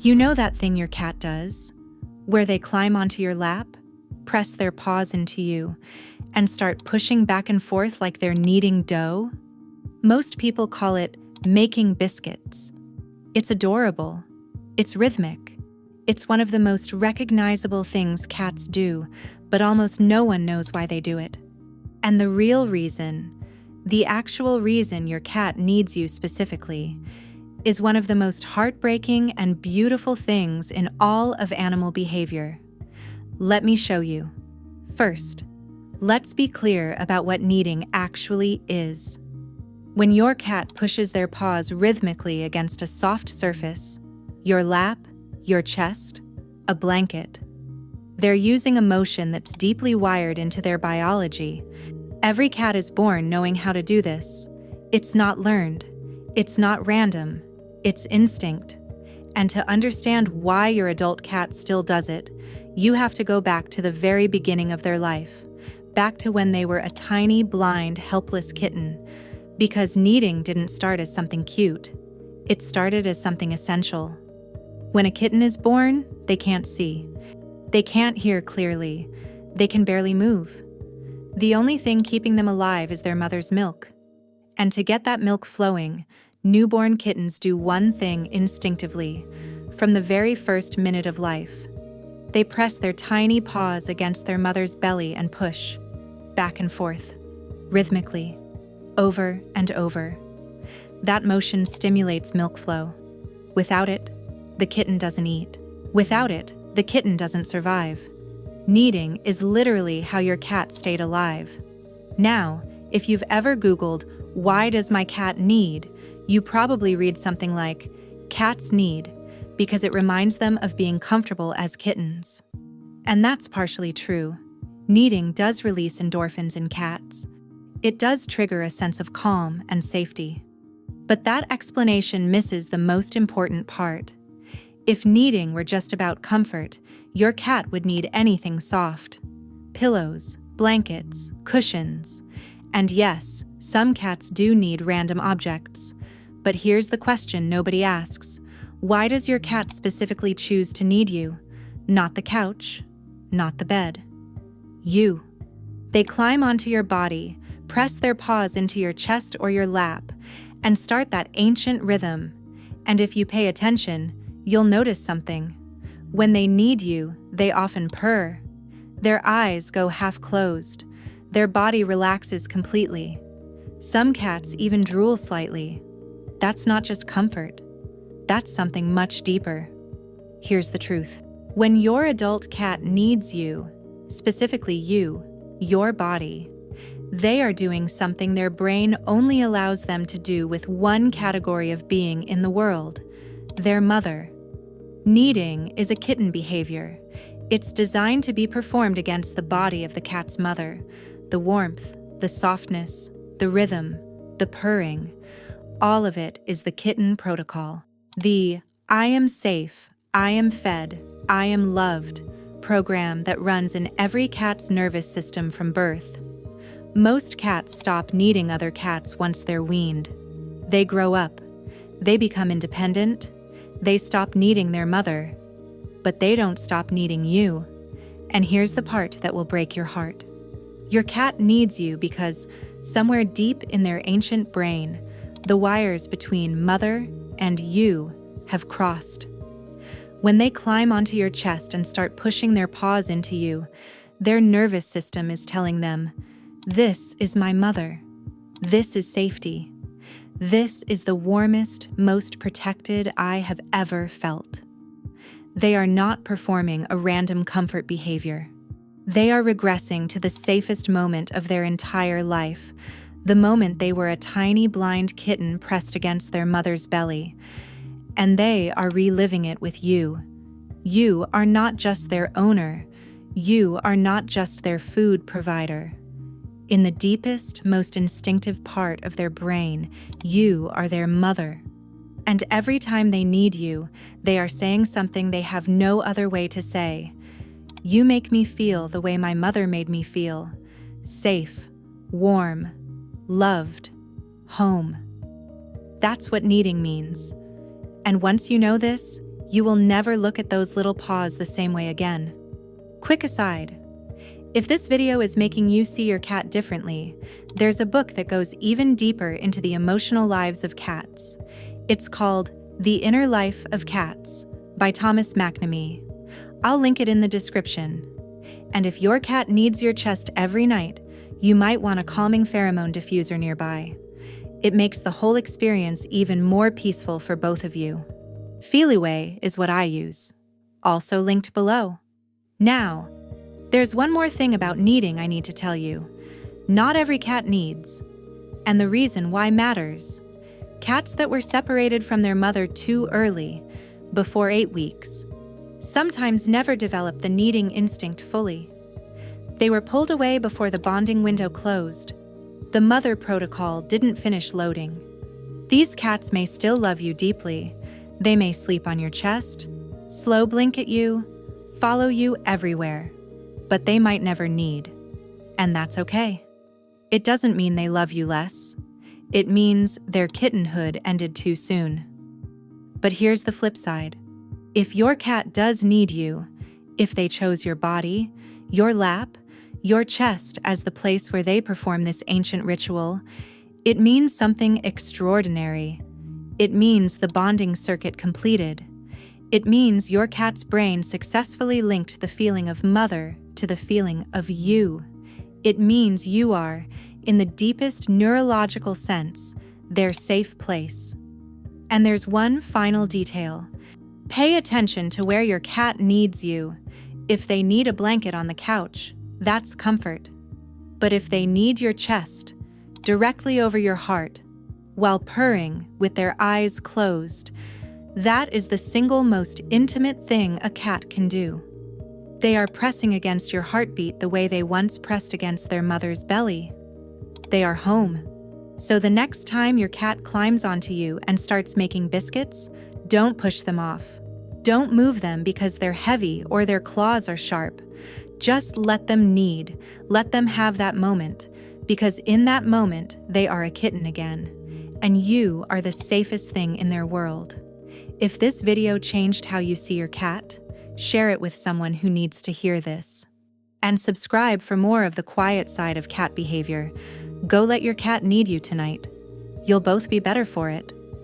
You know that thing your cat does, where they climb onto your lap, press their paws into you, and start pushing back and forth like they're kneading dough? Most people call it making biscuits. It's adorable. It's rhythmic. It's one of the most recognizable things cats do, but almost no one knows why they do it. And the real reason, the actual reason your cat needs you specifically, is one of the most heartbreaking and beautiful things in all of animal behavior. Let me show you. First, let's be clear about what kneading actually is. When your cat pushes their paws rhythmically against a soft surface, your lap, your chest, a blanket, they're using a motion that's deeply wired into their biology. Every cat is born knowing how to do this. It's not learned. It's not random. It's instinct. And to understand why your adult cat still does it, you have to go back to the very beginning of their life, back to when they were a tiny, blind, helpless kitten. Because kneading didn't start as something cute. It started as something essential. When a kitten is born, they can't see. They can't hear clearly. They can barely move. The only thing keeping them alive is their mother's milk. And to get that milk flowing, newborn kittens do one thing instinctively, from the very first minute of life. They press their tiny paws against their mother's belly and push, back and forth, rhythmically, over and over. That motion stimulates milk flow. Without it, the kitten doesn't eat. Without it, the kitten doesn't survive. Kneading is literally how your cat stayed alive. Now, if you've ever Googled, "Why does my cat knead?" you probably read something like, "Cats knead because it reminds them of being comfortable as kittens." And that's partially true. Kneading does release endorphins in cats. It does trigger a sense of calm and safety. But that explanation misses the most important part. If kneading were just about comfort, your cat would need anything soft. Pillows, blankets, cushions. And yes, some cats do need random objects. But here's the question nobody asks. Why does your cat specifically choose to knead you? Not the couch, not the bed. You. They climb onto your body, press their paws into your chest or your lap, and start that ancient rhythm. And if you pay attention, you'll notice something. When they knead you, they often purr. Their eyes go half closed. Their body relaxes completely. Some cats even drool slightly. That's not just comfort. That's something much deeper. Here's the truth. When your adult cat needs you, specifically you, your body, they are doing something their brain only allows them to do with one category of being in the world, their mother. Kneading is a kitten behavior. It's designed to be performed against the body of the cat's mother. The warmth, the softness, the rhythm, the purring, all of it is the kitten protocol. The "I am safe, I am fed, I am loved" program that runs in every cat's nervous system from birth. Most cats stop needing other cats once they're weaned. They grow up. They become independent. They stop needing their mother. But they don't stop needing you. And here's the part that will break your heart. Your cat needs you because somewhere deep in their ancient brain, the wires between mother and you have crossed. When they climb onto your chest and start pushing their paws into you, their nervous system is telling them, "This is my mother. This is safety. This is the warmest, most protected I have ever felt." They are not performing a random comfort behavior. They are regressing to the safest moment of their entire life, the moment they were a tiny blind kitten pressed against their mother's belly. And they are reliving it with you. You are not just their owner. You are not just their food provider. In the deepest, most instinctive part of their brain, you are their mother. And every time they need you, they are saying something they have no other way to say. "You make me feel the way my mother made me feel. Safe, warm, loved, home." That's what kneading means. And once you know this, You will never look at those little paws the same way again. Quick aside. If this video is making you see your cat differently, there's a book that goes even deeper into the emotional lives of cats. It's called The Inner Life of Cats by Thomas McNamee. I'll link it in the description. And if your cat needs your chest every night, you might want a calming pheromone diffuser nearby. It makes the whole experience even more peaceful for both of you. Feliway is what I use, also linked below. Now, there's one more thing about kneading I need to tell you. Not every cat needs, and the reason why matters. Cats that were separated from their mother too early, before 8 weeks, sometimes never develop the kneading instinct fully. They were pulled away before the bonding window closed. The mother protocol didn't finish loading. These cats may still love you deeply. They may sleep on your chest, slow blink at you, follow you everywhere, but they might never knead. And that's okay. It doesn't mean they love you less. It means their kittenhood ended too soon. But here's the flip side. If your cat does need you, if they chose your body, your lap, your chest as the place where they perform this ancient ritual, it means something extraordinary. It means the bonding circuit completed. It means your cat's brain successfully linked the feeling of mother to the feeling of you. It means you are, in the deepest neurological sense, their safe place. And there's one final detail. Pay attention to where your cat needs you. If they need a blanket on the couch, that's comfort. But if they need your chest, directly over your heart, while purring with their eyes closed, that is the single most intimate thing a cat can do. They are pressing against your heartbeat the way they once pressed against their mother's belly. They are home. So the next time your cat climbs onto you and starts making biscuits, don't push them off. Don't move them because they're heavy or their claws are sharp. Just let them knead. Let them have that moment, because in that moment, they are a kitten again. And you are the safest thing in their world. If this video changed how you see your cat, share it with someone who needs to hear this. And subscribe for more of the quiet side of cat behavior. Go let your cat knead you tonight. You'll both be better for it.